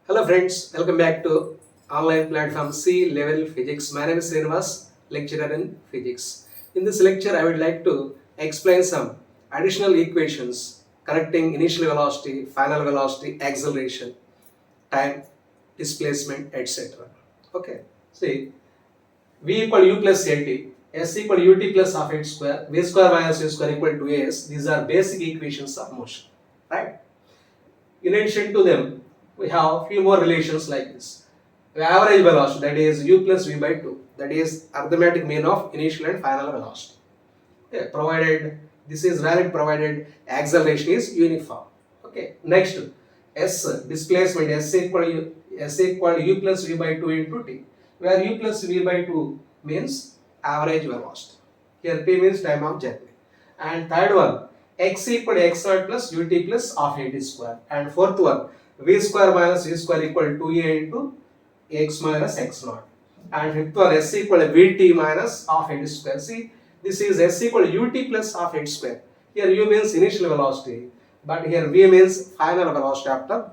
Hello friends, welcome back to online platform C Level Physics. My name is Srinivas, lecturer in physics. In this lecture, I would like to explain some additional equations connecting initial velocity, final velocity, acceleration, time, displacement, etc. Okay, see, V equal U plus AT, S equal UT plus half H square, V square minus U square equal to AS. These are basic equations of motion, right? In addition to them, we have few more relations like this. The average velocity, that is u plus v by 2, that is arithmetic mean of initial and final velocity. Okay, provided this is valid provided acceleration is uniform. Okay, next s displacement s equal u plus v by 2 into t, where u plus v by 2 means average velocity. Here t means time of journey. And third one, x equal to x naught plus ut plus half at square. And fourth one, v square minus u square equal to 2a into x minus x naught. And fifth one, s equal to vt minus half at square. See, this is s equal to ut plus half h square. Here u means initial velocity, but here v means final velocity after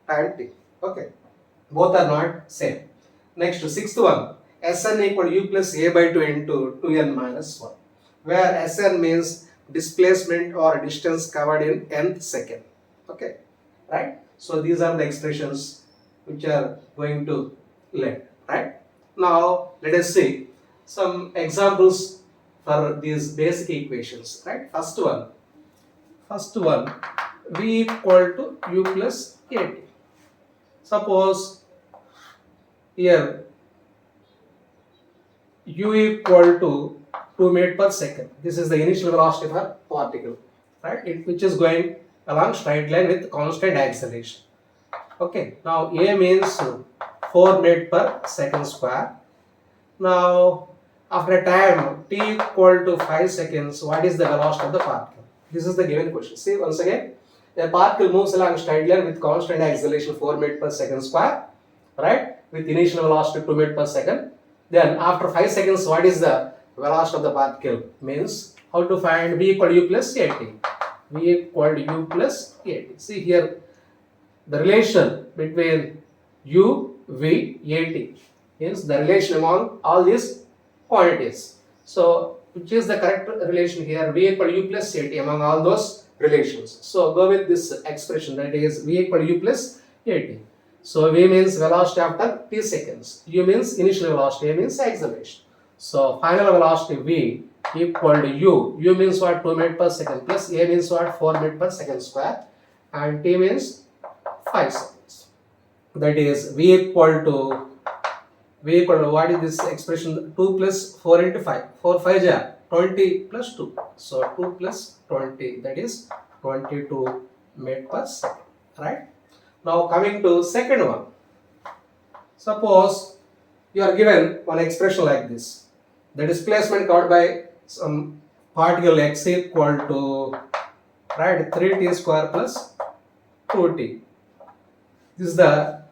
time t. Okay, both are not same. Next, sixth one, Sn equal to u plus a by 2 into 2n minus 1, where Sn means displacement or distance covered in nth second. Okay, right? So these are the expressions which are going to learn, right? Now let us see some examples for these basic equations, right? First one, v equal to u plus at. Suppose here u equal to 2 meter per second. This is the initial velocity of a particle, right? Which is going along straight line with constant acceleration. Okay, now a means 4 meter per second square. Now, after a time t equal to 5 seconds, what is the velocity of the particle? This is the given question. See, once again, a particle moves along straight line with constant acceleration 4 meter per second square, right? With initial velocity 2 meter per second. Then after 5 seconds, what is the velocity of the particle? Means how to find v equal to u plus at. V equal to u plus at. See here, the relation between u, v, at means the relation among all these quantities. So, which is the correct relation here? V equal to u plus at among all those relations. So, go with this expression, that is v equal to u plus at. So, v means velocity after t seconds, u means initial velocity, a means acceleration. So, final velocity v equal to u means what? 2 meter per second plus a means what? 4 meter per second square, and t means 5 seconds. That is v equal to what is this expression? 2 plus 4 into 5. 4 5 ja 20 plus 2. So 2 plus 20, that is 22 meter per second. Right? Now coming to second one. Suppose you are given one expression like this. The displacement covered by some particle x equal to, right, 3t square plus 2t. This is the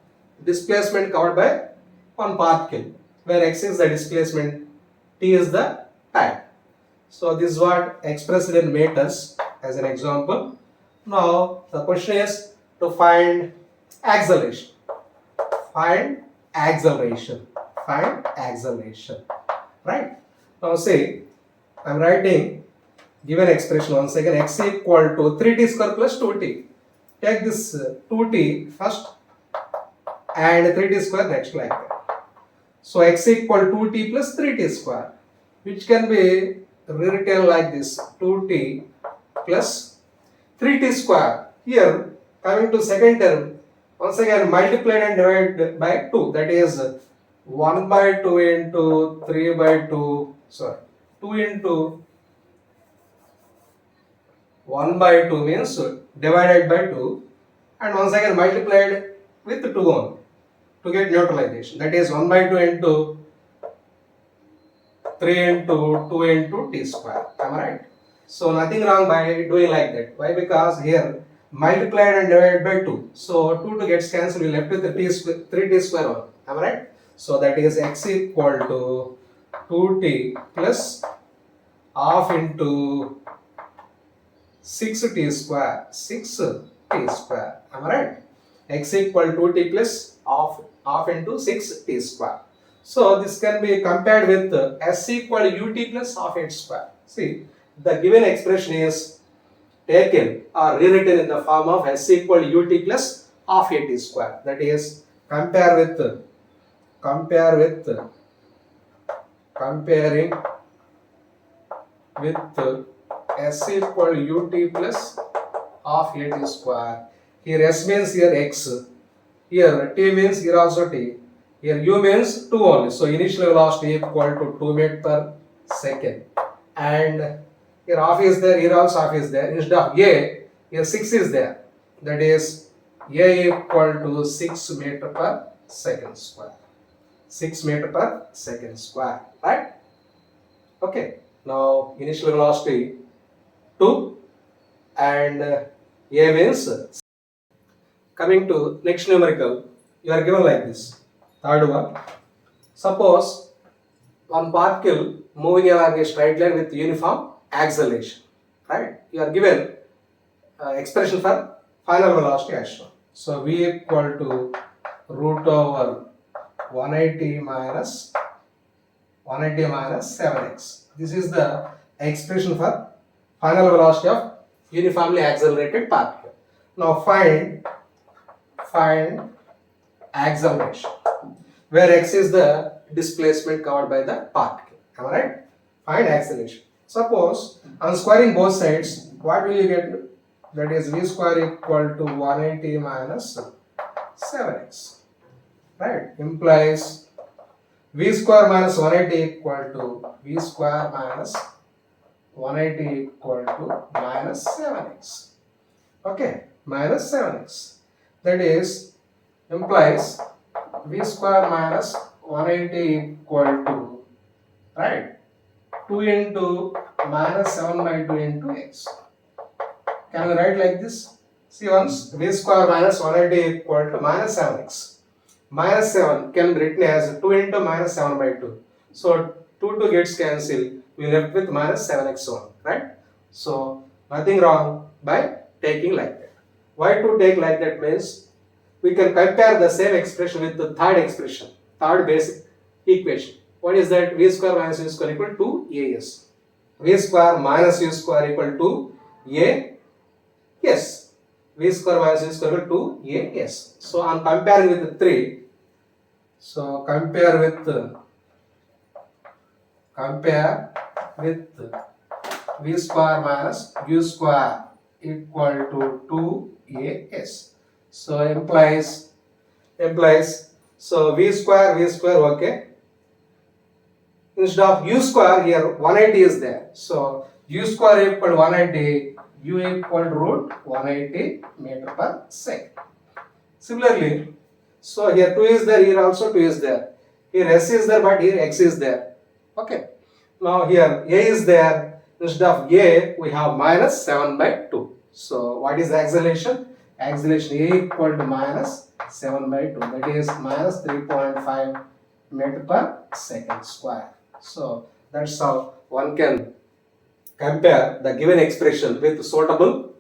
displacement covered by one particle, where x is the displacement, t is the time. So this is what expressed in meters as an example. Now the question is to find acceleration. Find acceleration. Right? Now say I am writing given expression once again, x equal to 3t square plus 2t. Take this 2t first and 3t square next, like that. So x equal to 2t plus 3t square, which can be rewritten like this, 2t plus 3t square. Here coming to second term, once again multiplied and divided by 2, that is 1 by 2 into 3 by 2, 2 into 1 by 2 means divided by 2, and once again multiplied with 2 only to get neutralization, that is 1 by 2 into 3 into 2 into t square. Am I right? So nothing wrong by doing like that. Why? Because here multiplied and divided by 2. So 2 gets cancelled, we left with the 3t square only. Am I right? So that is x equal to 2t plus half into 6t square. Am I right? x equal to t plus half into 6 t square. So this can be compared with s equal ut plus half h square. See, the given expression is taken or rewritten in the form of s equal ut plus half a t square. That is comparing with s equal ut plus half a t square. Here s means here x, here t means here also t, here u means 2 only. So initial velocity equal to 2 meter per second, and here half is there, here also half is there. Instead of a, here 6 is there. That is a equal to 6 meter per second square. 6 meter per second square, right? Okay. Now initial velocity 2 and a means. Coming to next numerical, you are given like this. Third one. Suppose one particle moving along a straight line with uniform acceleration, right? You are given expression for final velocity as shown. So v equal to root over 180 minus 7x. This is the expression for final velocity of uniformly accelerated particle. Now find acceleration, where x is the displacement covered by the particle. Am I right? Find acceleration. Suppose on squaring both sides, what will you get? That is v square equal to 180 minus 7x. Right? Implies v square minus 180 equal to v square minus 180 equal to minus 7x. Okay, minus 7x. That is implies v square minus 180 equal to, right, 2 into minus 7 by 2 into x. Can we write like this? See, once v square minus 180 equal to minus 7x. Minus 7 can be written as 2 into minus 7 by 2. So 2 gets cancelled. We left with minus 7x only, right? So nothing wrong by taking like that. Why to take like that means we can compare the same expression with the third expression, third basic equation. What is that? V square minus u square equal to as. V square minus u square equal to as. V square minus u square equal to as. So I am comparing with the 3. So compare with v square minus u square equal to 2as. So implies so v square okay. Instead of u square, here 180 is there. So u square equal to 180, u equal to root 180 meter per second. Similarly, so here 2 is there, here also 2 is there. Here s is there, but here x is there. Okay. Now here a is there. Instead of a, we have minus 7 by 2. So what is the acceleration? Acceleration a equal to minus 7 by 2. That is minus 3.5 meter per second square. So that's how one can compare the given expression with suitable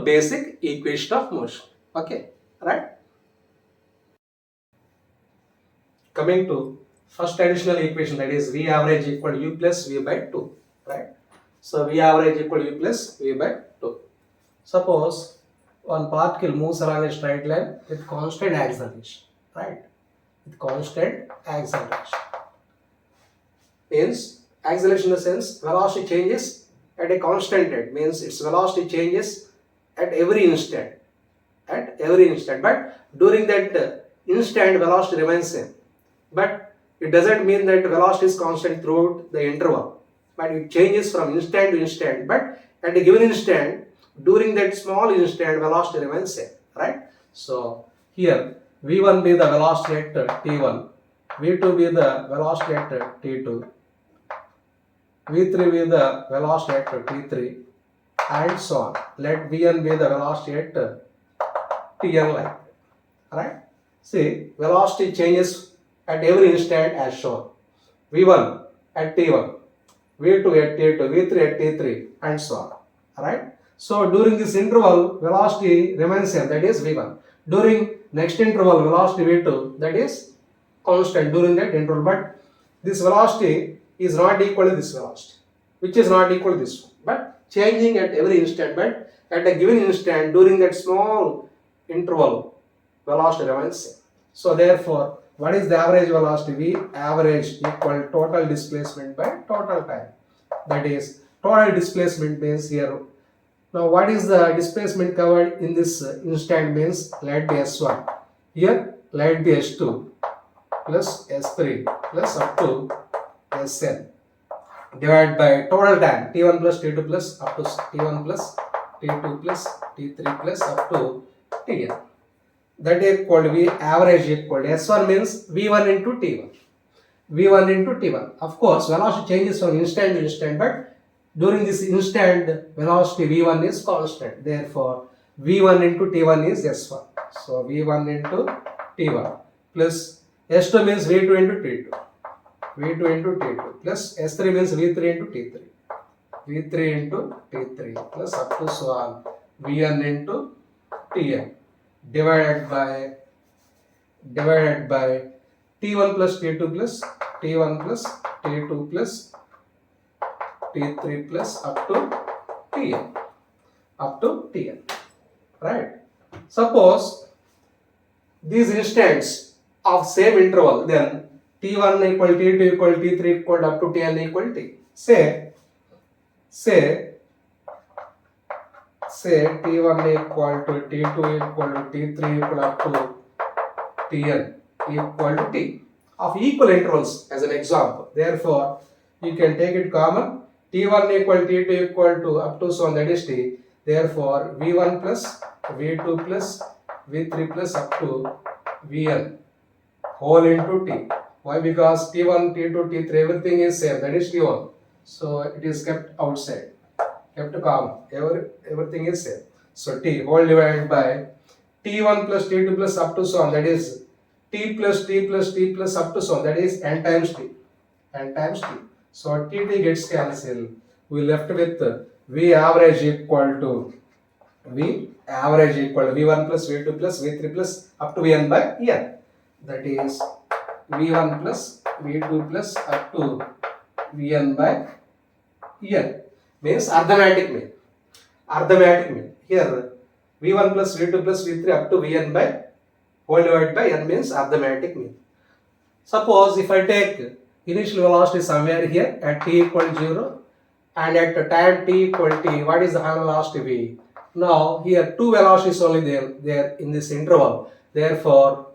basic equation of motion. Okay, right? Coming to first additional equation, that is v average equal to u plus v by 2, right? So v average equal to u plus v by 2. Suppose one particle moves along a straight line with constant acceleration, right? With constant acceleration. Means acceleration in the sense velocity changes at a constant rate, means its velocity changes at every instant. But during that instant velocity remains same. But it doesn't mean that velocity is constant throughout the interval, but it changes from instant to instant. But at a given instant, during that small instant, velocity remains same, right? So here v1 be the velocity at t1, v2 be the velocity at t2, v3 be the velocity at t3, and so on. Let vn be the velocity at tn like that, right? See, velocity changes at every instant as shown. v1 at t1, v2 at t2, v3 at t3, and so on, right? So during this interval, velocity remains same, that is v1. During next interval, velocity v2, that is constant during that interval. But this velocity is not equal to this velocity, which is not equal to this one, but changing at every instant. But at a given instant, during that small interval, velocity remains same. So therefore, what is the average velocity? V average equal total displacement by total time. That is, total displacement means here. Now what is the displacement covered in this instant means, let be S1. Here let be S2 plus S3 plus up to Sn divided by total time T1 plus T2 plus up to T1 plus T2 plus T3 plus up to Tn. That is equal to V average equal to S1 means V1 into T1. V1 into T1. Of course, velocity changes from instant to instant, but during this instant, velocity V1 is constant. Therefore, V1 into T1 is S1. So, V1 into T1 plus S2 means V2 into T2. V2 into T2 plus S3 means V3 into T3. V3 into T3 plus up to so on Vn into Tn divided by T1 plus T2 plus T1 plus T2 plus T3 plus up to Tn, right? Suppose these instants of same interval, then T1 equal T2 equal T3 equal up to Tn equal T. Say T1 equal to T2 equal to T3 equal up to Tn equal to T of equal intervals as an example. Therefore, you can take it common. T1 equal T2 equal to up to so on, that is T. Therefore, V1 plus V2 plus V3 plus up to Vn whole into T. Why? Because T1, T2, T3 everything is same, that is T1. So it is kept outside, kept common. Everything is same. So T whole divided by T1 plus T2 plus up to so on, that is T plus T plus T plus up to so on, that is n times T. So Tt gets cancelled. We left with V average equal to V1 plus V2 plus V3 plus up to Vn by n. That is V1 plus V2 plus up to Vn by n. Means arithmetic mean. Here V1 plus V2 plus V3 up to Vn by whole divided by n means arithmetic mean. Suppose if I take initial velocity somewhere here at t equal 0 and at the time t equal t, what is the final velocity v? Now here two velocities only there in this interval. Therefore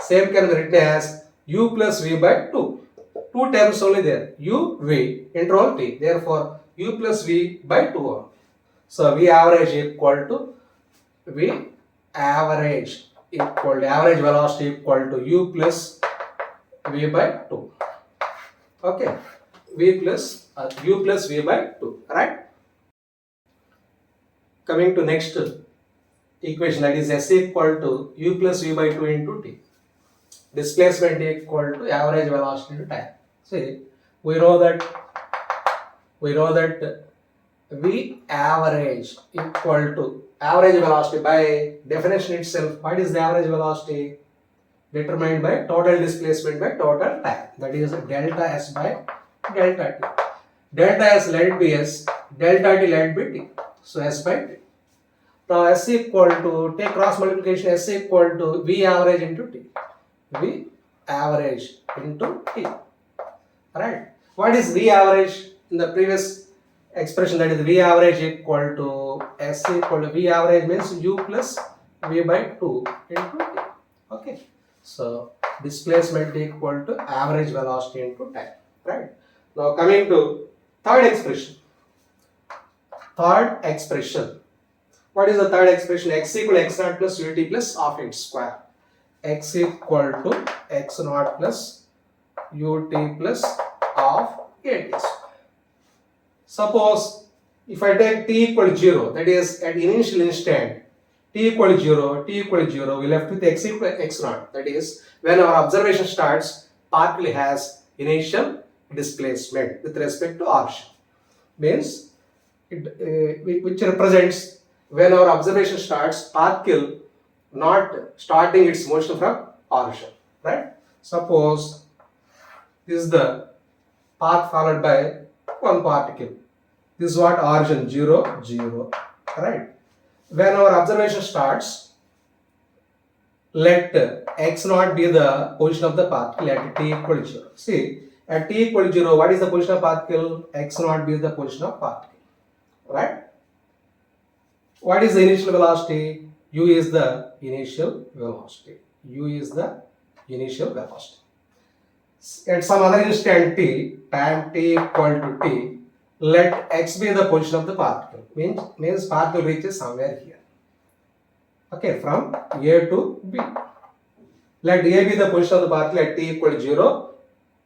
same can be written as u plus v by 2. Two terms only there, u, v, interval t. Therefore u plus v by 2. So v average equal to v average velocity equal to u plus v by 2. Okay, u plus v by 2, right? Coming to next equation, that is S equal to u plus v by 2 into t. Displacement equal to average velocity into time. See, we know that v average equal to average velocity by definition itself. What is the average velocity? Determined by total displacement by total time. That is delta S by delta T. Delta S let be S, delta T let be T. So S by T. Now S equal to, take cross multiplication, S equal to V average into T. V average into T. Right. What is V average? In the previous expression, that is V average equal to S equal to V average means U plus V by 2 into T. Okay. So displacement equal to average velocity into time. Right. Now coming to third expression. What is the third expression? X equal to x naught plus ut plus half its square. X equal to x naught plus ut plus half at square. Suppose if I take t equal to 0, that is at initial instant, t equal to 0, we left with x equal to x naught. That is when our observation starts, particle has initial displacement with respect to origin. Means which represents when our observation starts, particle not starting its motion from origin, right? Suppose this is the path followed by one particle. This is what origin 0, 0, right? When our observation starts, let x naught be the position of the particle at t equal to 0. See, at t equal to 0, what is the position of particle? X naught be the position of particle, right? What is the initial velocity? U is the initial velocity. U is the initial velocity. At some other instant t, time t equal to t, let x be the position of the particle. Means particle reaches somewhere here. Okay, from A to B. Let A be the position of the particle at t equal to 0.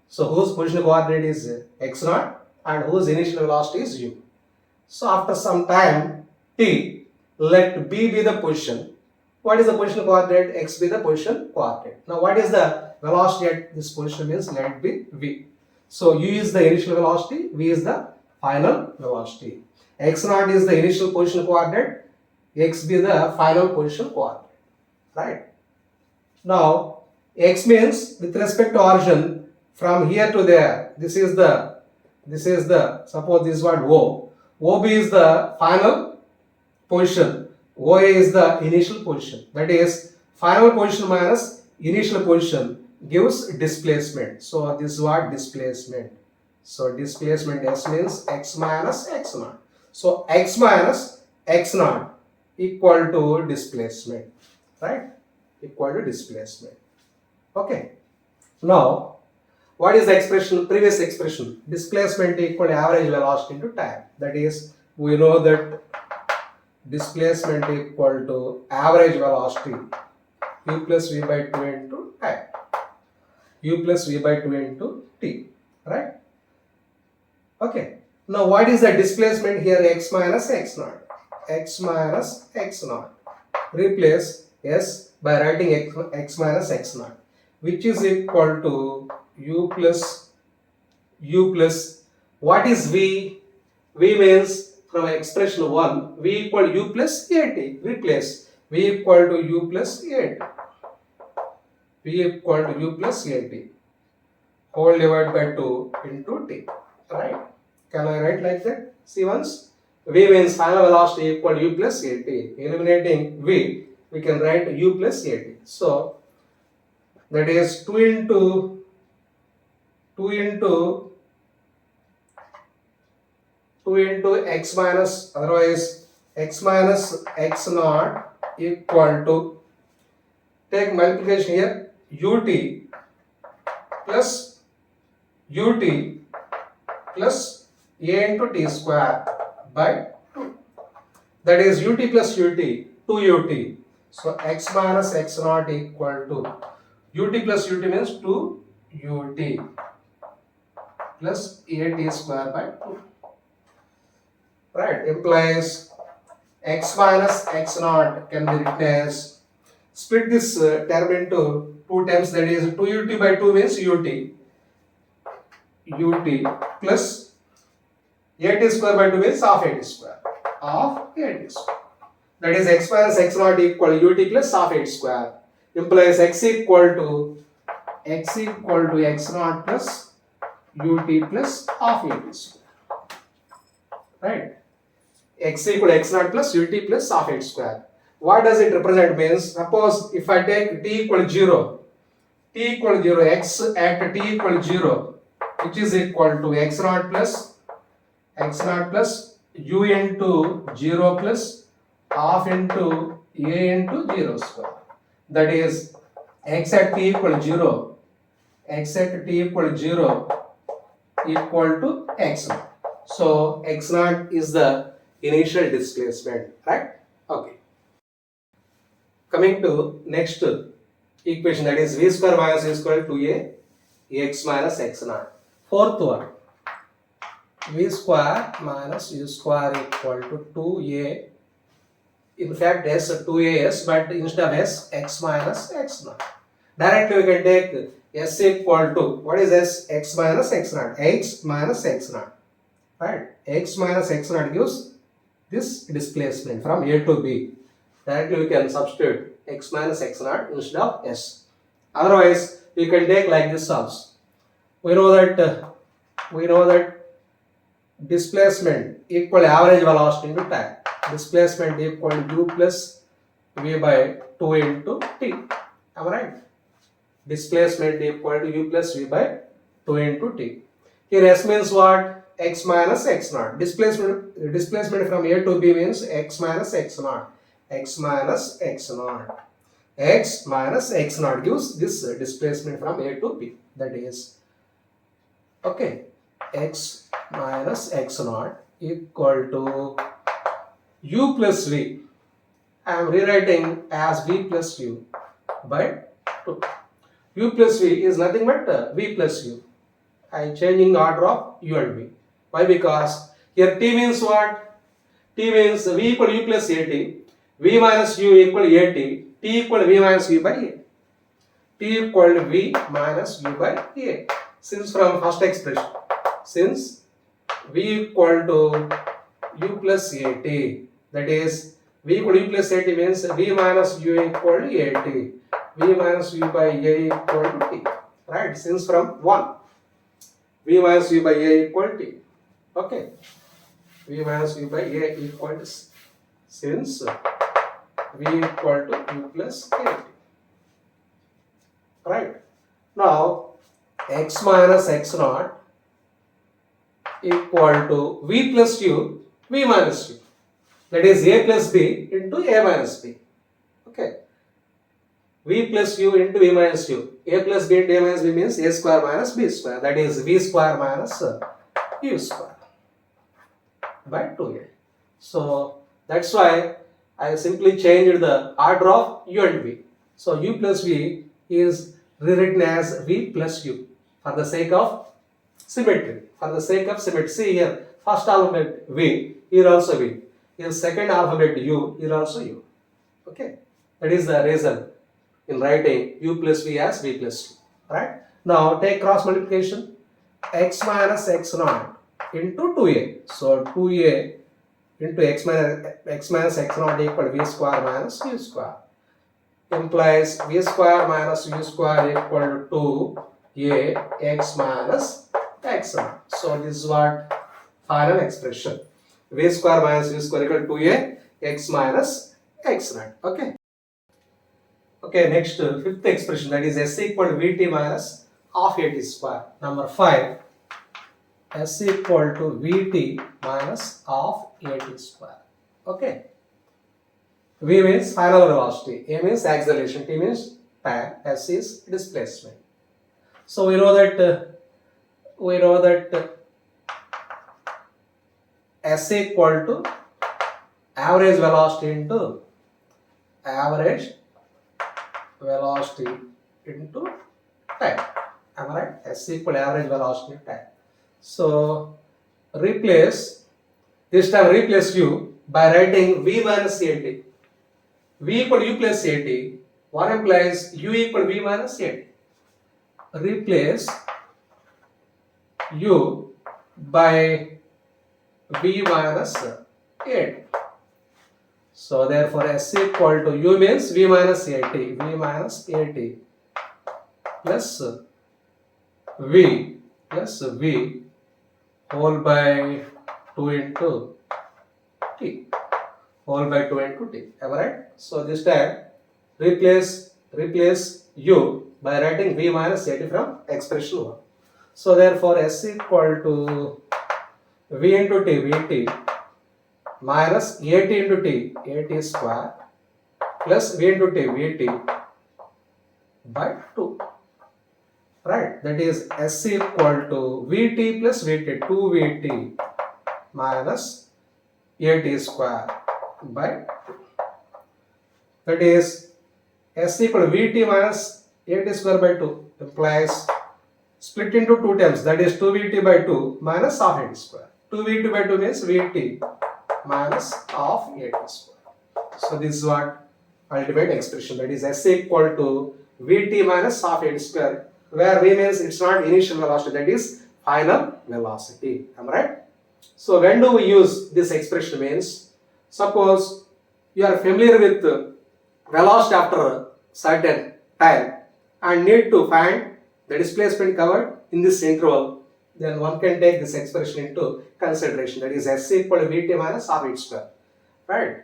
So whose position coordinate is x naught and whose initial velocity is u. So after some time t, let B be the position. What is the position coordinate? X be the position coordinate. Now what is the velocity at this position means let it be v. So u is the initial velocity, v is the final velocity. X naught is the initial position coordinate, x be the final position coordinate, right? Now x means with respect to origin from here to there. This is the suppose this is what O. OB is the final position. OA is the initial position. That is final position minus initial position gives displacement. So this is what displacement. So displacement S means x minus x naught. So x minus x naught equal to displacement, right? Equal to displacement. Okay. Now, what is the expression? Previous expression. Displacement equal to average velocity into time. That is, we know that displacement equal to average velocity u plus v by 2 into time. U plus v by 2 into t, right? Okay. Now, what is the displacement here? X minus x naught. X minus x naught. Replace s by writing x minus x naught, which is equal to u plus what is v? V means from expression 1, v equal u plus at. Replace v equal to u plus at. V equal to u plus at whole divided by 2 into t, right? Can I write like that? See once. V means final velocity equal to u plus at. Eliminating v, we can write u plus at. So that is 2 into x minus, otherwise x minus x naught equal to, take multiplication here, ut plus a into t square by 2. That is ut plus ut, 2ut. So x minus x naught equal to ut plus ut means 2ut plus at square by 2. Right, implies x minus x naught can be written as, split this term into 2 terms, that is 2ut by 2 means ut plus at square by 2 means half at square. That is x minus x naught equal to ut plus half at square. Implies x equal to x naught plus ut plus half at square. Right? X equal to x naught plus ut plus half at square. What does it represent? Means, suppose if I take t equal to 0, x at t equal to 0, which is equal to x naught plus u into 0 plus half into a into 0 square. That is x at t equal to 0, equal to x naught. So x naught is the initial displacement, right? Okay. Coming to next equation, that is v square minus u square 2a x minus x naught. Fourth one, v square minus u square equal to 2a. In fact, s 2as, but instead of s, x minus x naught. Directly we can take s equal to, what is s? X minus x naught. X minus x naught. Right? X minus x naught gives this displacement from A to B. Directly we can substitute x minus x naught instead of s. Otherwise, we can take like this also. We know that displacement equal average velocity into time. Displacement equal to u plus v by 2 into t. Am I right? Displacement equal to u plus v by 2 into t. Here s means what? X minus x naught. Displacement from A to B means x minus x naught. X minus x naught. X minus x naught gives this displacement from A to B. That is, okay, x minus x naught equal to u plus v. I am rewriting as v plus u by 2. U plus v is nothing but v plus u. I am changing order of u and v. Why? Because here t means what? T means v equal u plus at. V minus u equal at. T equal v minus u by a. T equal v minus u by a. Since from first expression, since v equal to u plus at, that is v equal u plus at means v minus u equal to at. V minus u by a equal to t. Right? Since from 1, v minus u by a equal to t. Okay. V minus u by a equal to, since v equal to u plus a. Right. Now x minus x naught equal to v plus u, v minus u. That is a plus b into a minus b. Okay. V plus u into v minus u. A plus b into a minus b means a square minus b square. That is v square minus u square by 2a. So that's why I simply changed the order of u and v. So u plus v is rewritten as v plus u for the sake of symmetry. For the sake of symmetry. See here, first alphabet v, here also v. Here second alphabet u, here also u. Okay. That is the reason in writing u plus v as v plus 2. Right? Now take cross multiplication. X minus x naught into 2a. So 2a into x minus x naught equal to v square minus u square. Implies v square minus u square equal to 2a x minus x naught. So this is what final expression. V square minus u square equal to 2a x minus x naught. Okay. Okay, next fifth expression, that is s equal to vt minus half at square. Number 5, s equal to vt minus half at square. Okay. V means final velocity, a means acceleration, t means time, s is displacement. So we know that s equal to average velocity into average velocity into time. Am I right? S equal average velocity time. So replace, this time replace u by writing v minus at. V equal u plus at. What implies u equal v minus at. Replace u by v minus 8. So therefore s equal to u means v minus 80, v minus 80 plus v whole by 2 into t, whole by 2 into t. Am I right? So this time replace u by writing v minus 80 from expression 1. So therefore s equal to v into t, vt minus 80 into t, 80 square plus v into t, vt by 2. Right? That is s equal to vt plus vt, 2vt minus 80 square by 2. That is s equal to vt minus 80 square by 2 implies split into 2 times, that is 2vt by 2 minus half 80 square. 2vt by 2 means vt minus half 80 square. So this is what ultimate expression, that is s equal to vt minus half 80 square, where v means it's not initial velocity, that is final velocity. Am I right? So when do we use this expression means Suppose you are familiar with velocity after a certain time and need to find the displacement covered in this interval, then one can take this expression into consideration, that is s equal to vt minus half h square, right?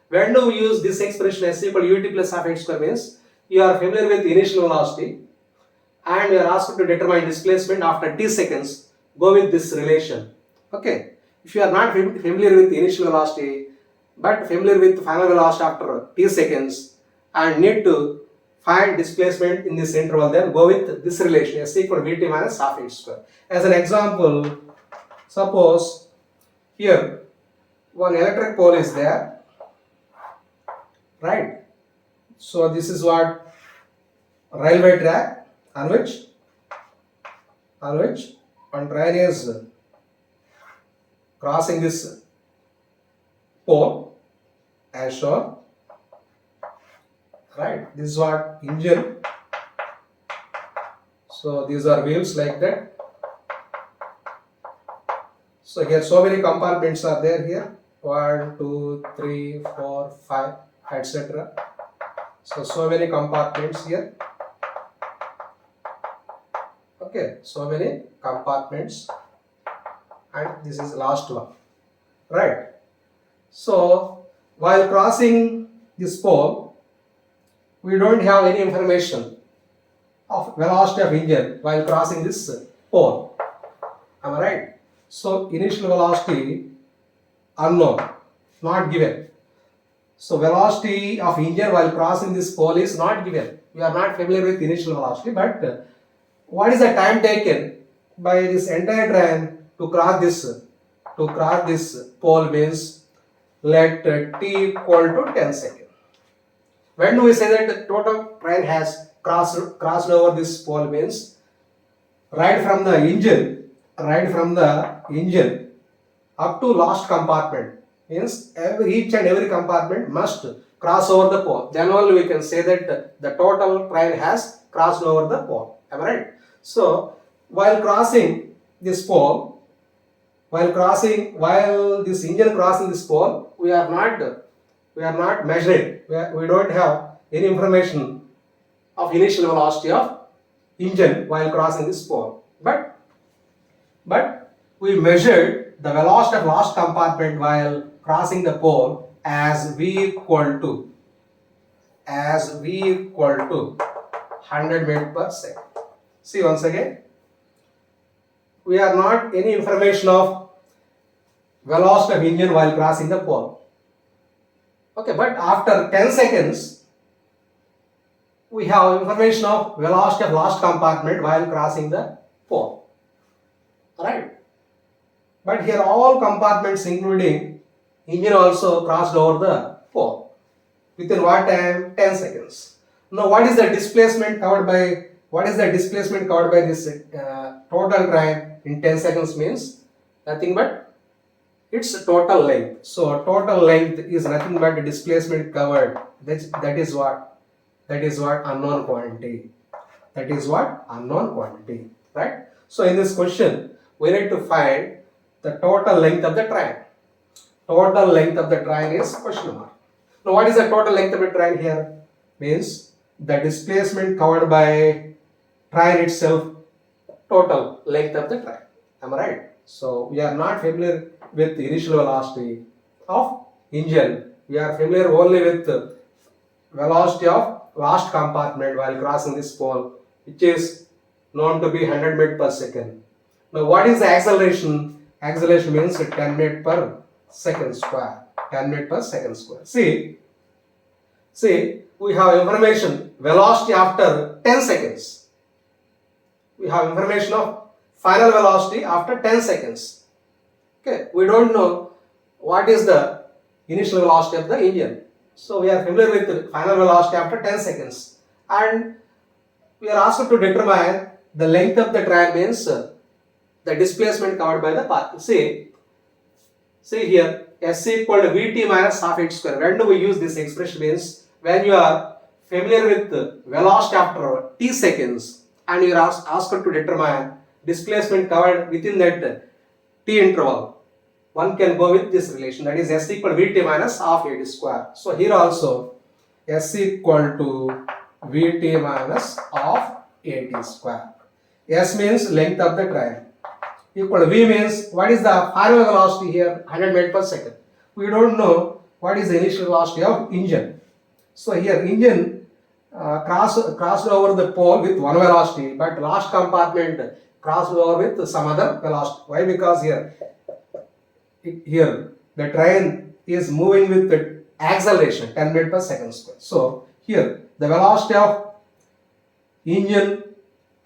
When do we use this expression s equal to ut plus half h square means you are familiar with initial velocity and you are asked to determine displacement after t seconds, go with this relation. Okay, if you are not familiar with initial velocity but familiar with final velocity after t seconds and need to find displacement in this interval, then go with this relation s equal to vt minus half h square. As an example, suppose here one electric pole is there, right? So this is what railway track on which one train is crossing this pole as shown, right? This is what engine. So these are wheels like that. So here so many compartments are there here, 1, 2, 3, 4, 5, etc. So many compartments here. Okay, so many compartments, and this is last one, right? So while crossing this pole, we don't have any information of velocity of engine while crossing this pole. Am I right? So initial velocity unknown, not given. So velocity of engine while crossing this pole is not given. We are not familiar with initial velocity, but what is the time taken by this entire train to cross this pole means let t equal to 10 seconds. When do we say that the total train has crossed over this pole means right from the engine up to last compartment, means each and every compartment must cross over the pole. Then only we can say that the total train has crossed over the pole. Am I right? So while crossing this pole, while this engine crossing this pole, we are not measuring. We don't have any information of initial velocity of engine while crossing this pole. But we measured the velocity of last compartment while crossing the pole as v equal to 100 meters per second. See once again, we are not any information of velocity of engine while crossing the pole. Okay, but after 10 seconds, we have information of velocity of last compartment while crossing the pole. Right? But here all compartments including engine also crossed over the pole. Within what time? 10 seconds. Now what is the displacement covered by this total time in 10 seconds means nothing but its total length. So total length is nothing but the displacement covered. That is what unknown quantity. Right? So in this question we need to find the total length of the train. Total length of the train is question mark. Now what is the total length of the train here? Means the displacement covered by train itself, total length of the train. Am I right? So we are not familiar with the initial velocity of engine. We are familiar only with the velocity of last compartment while crossing this pole, which is known to be 100 meters per second. Now what is the acceleration? Acceleration means 10 meters per second square. 10 meters per second square. See, we have information velocity after 10 seconds. We have information of final velocity after 10 seconds. Okay, we don't know what is the initial velocity of the engine. So we are familiar with the final velocity after 10 seconds. And we are asked to determine the length of the train means the displacement covered by the path. See here, s equal to vt minus half h square. When do we use this expression means when you are familiar with the velocity after t seconds and you are asked to determine displacement covered within that t interval. one can go with this relation, that is S equal to Vt minus half AT square. So here also S equal to Vt minus half AT square. S means length of the train, equal to V means what is the final velocity here, 100 meters per second. We don't know what is the initial velocity of engine. So here engine crossed over the pole with one velocity, but last compartment crossed over with some other velocity. Why? Because here the train is moving with the acceleration 10 meters per second square. So here the velocity of engine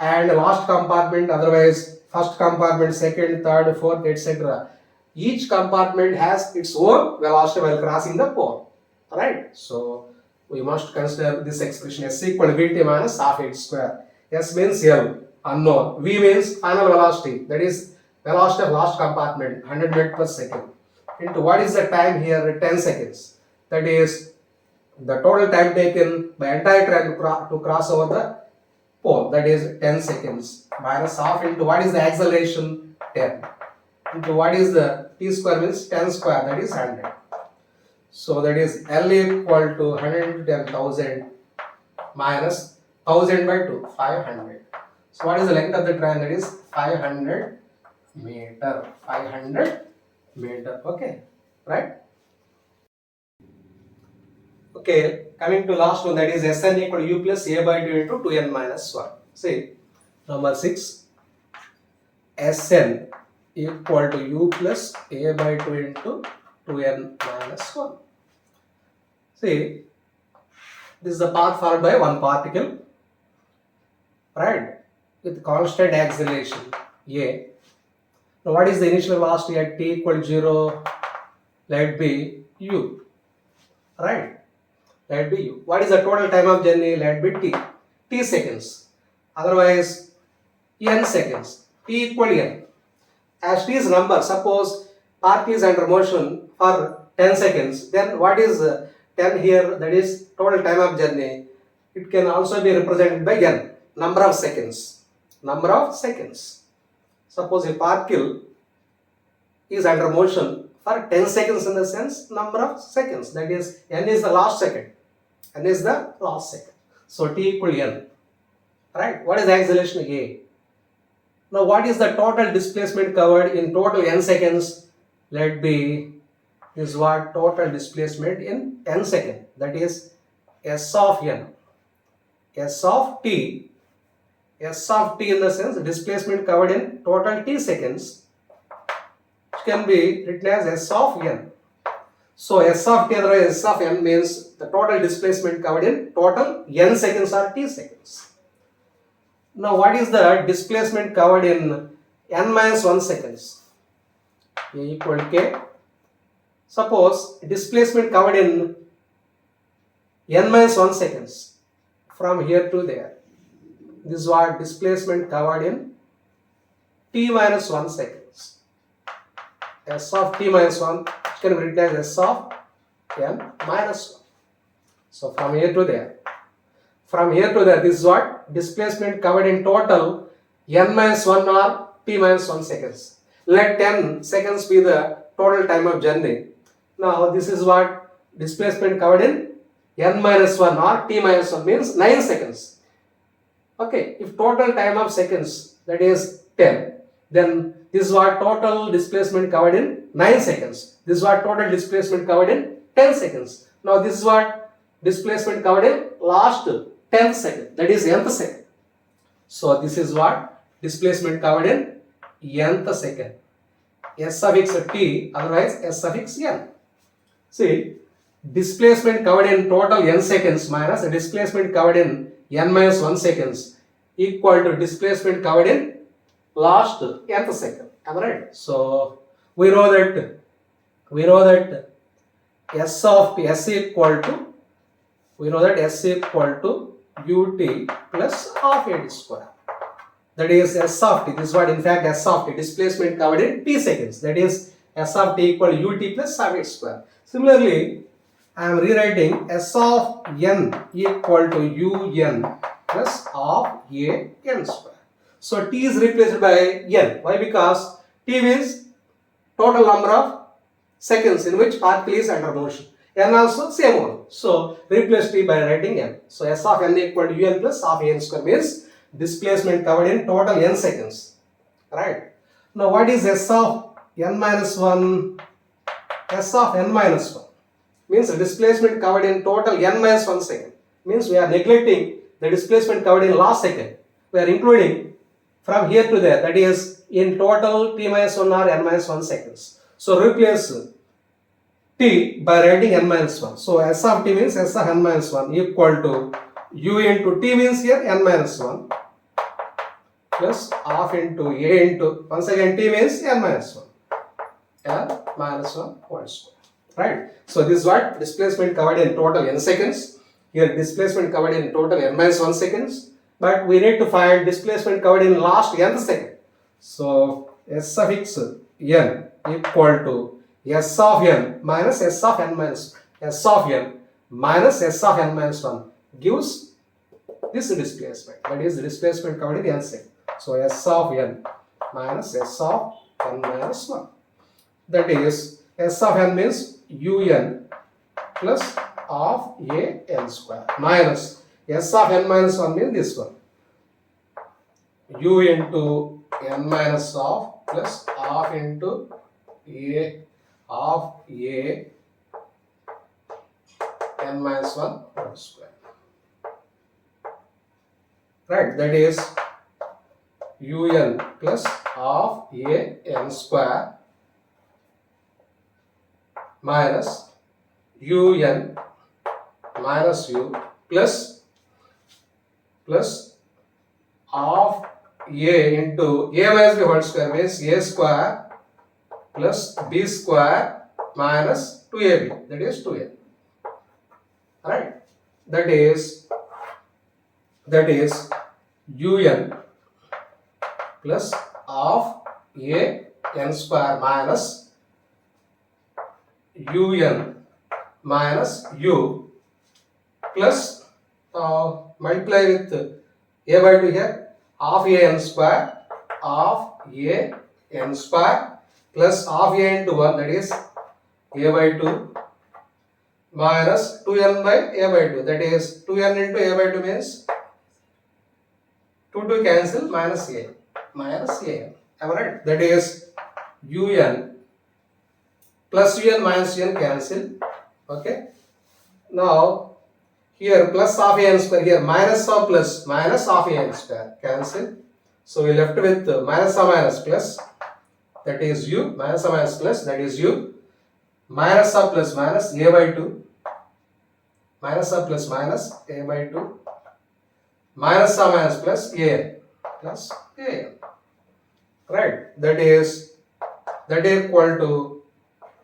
and last compartment, otherwise first compartment, second, third, fourth, etc. Each compartment has its own velocity while crossing the pole. Alright, so we must consider this expression S equal to Vt minus half AT square. S means L, unknown. V means final velocity, that is velocity of last compartment, 100 meters per second. Into what is the time here? 10 seconds. That is the total time taken by entire train to cross over the pole, that is 10 seconds, minus half into what is the acceleration? 10. Into what is the t square means 10 square, that is 100. So that is L equal to 100 into 10,000 minus 1000 by 2, 500. So what is the length of the train? That is 500 meter. 500 meter. Okay, right? Okay, coming to last one, that is Sn equal to u plus a by 2 into 2n minus 1. See, number 6, Sn equal to u plus a by 2 into 2n minus 1. See, this is the path followed by one particle, right, with constant acceleration a. Now what is the initial velocity at t equal to 0? Let be u, right, let be u. What is the total time of journey? Let be t seconds, otherwise n seconds, t equal to n. As t is number, suppose particle is under motion for 10 seconds, then what is 10 here? That is total time of journey. It can also be represented by n, number of seconds. Number of seconds. Suppose a particle is under motion for 10 seconds, in the sense number of seconds, that is n is the last second. N is the last second. So t equal to n. Right? What is the acceleration? A. Now what is the total displacement covered in total n seconds? Let be, is what total displacement in n seconds, that is S of n. S of t in the sense displacement covered in total t seconds, which can be written as S of n. So S of t, otherwise S of n, means the total displacement covered in total n seconds or t seconds. Now what is the displacement covered in n minus 1 seconds? A equal to k. Suppose displacement covered in n minus 1 seconds from here to there. This is what displacement covered in t minus 1 seconds. S of t minus 1 can be written as S of n minus 1. So from here to there. From here to there, this is what displacement covered in total n minus 1 or t minus 1 seconds. Let 10 seconds be the total time of journey. Now this is what displacement covered in n minus 1 or t minus 1, means 9 seconds. Okay, if total time of seconds, that is 10, then this is what total displacement covered in 9 seconds. This is what total displacement covered in 10 seconds. Now this is what displacement covered in last 10 seconds, that is nth second. So this is what displacement covered in nth second. S suffix t, otherwise S suffix n. See, displacement covered in total n seconds minus displacement covered in n minus 1 seconds equal to displacement covered in last nth second. Am I right? So we know that S of t, S equal to, we know that S equal to ut plus half AT square. That is S of t. This is what in fact S of t, displacement covered in t seconds. That is S of t equal to ut plus half AT square. Similarly, I am rewriting S of n equal to un plus half a n square. So t is replaced by n. Why? Because t means total number of seconds in which particle is under motion. N also same one. So replace t by writing n. So S of n equal to un plus half n square means displacement covered in total n seconds. Right. Now what is S of n minus 1? S of n minus 1 means the displacement covered in total n minus 1 second. Means we are neglecting the displacement covered in last second. We are including from here to there, that is in total t minus 1 or n minus 1 seconds. So replace t by writing n minus 1. So S of t means S of n minus 1 equal to u into t means here n minus 1 plus half into a into, once again t means n minus 1. N minus 1 whole square. Right. So this is what displacement covered in total n seconds. Here displacement covered in total n minus 1 seconds. But we need to find displacement covered in last nth second. So S suffix n equal to S of n minus S of n minus S of n minus S of n minus 1 gives this displacement. That is the displacement covered in n second. So S of n minus S of n minus 1. That is S of n means un plus half a n square minus S of n minus 1 means this one. U into n minus half plus half into a half a n minus 1 whole square. Right, that is un plus half a n square minus un minus u plus half a into a minus b whole square means a square plus b square minus 2ab, that is 2n. Right, that is un plus half a n square minus un minus u plus multiply with a by 2 here, half a n square plus half a into 1, that is a by 2 minus 2n by a by 2, that is 2n into a by 2 means 2 cancel minus a n. Am I right? That is un plus un minus un cancel. Okay. Now here plus half a n square, here minus of plus minus half a n square cancel. So we left with minus of minus plus, that is u, minus of minus plus, that is u, minus of plus minus a by 2, minus of plus minus a by 2, minus of minus plus a n plus a n. Right, that is equal to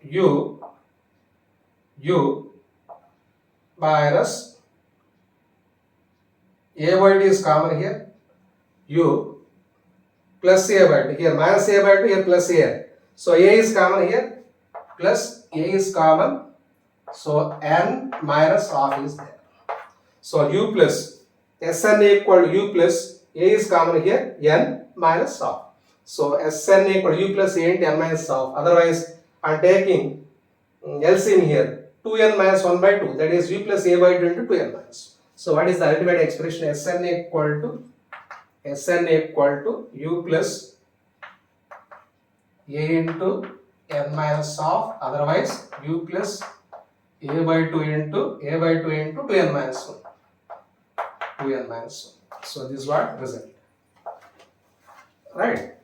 u minus a by 2 is common here, u plus a by 2, here minus a by 2, here plus a n. So a is common here, plus a is common, so n minus half is there. So u plus Sn equal to u plus a is common here, n minus half. So Sn equal to u plus a into n minus half. Otherwise I am taking LCM here, 2n minus 1 by 2, that is u plus a by 2 into 2n minus. So what is the ultimate expression? Sn equal to u plus a into n minus half, otherwise u plus a by 2 into 2n minus 1. 2n minus 1. So this is what result. Right.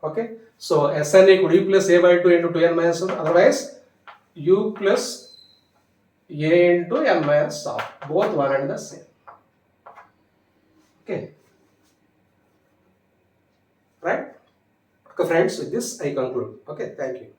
Okay. So Sn equal u plus a by 2 into 2n minus 1, otherwise u plus a into n minus half, both one and the same. Okay. Right. Okay friends, with this I conclude. Okay, thank you.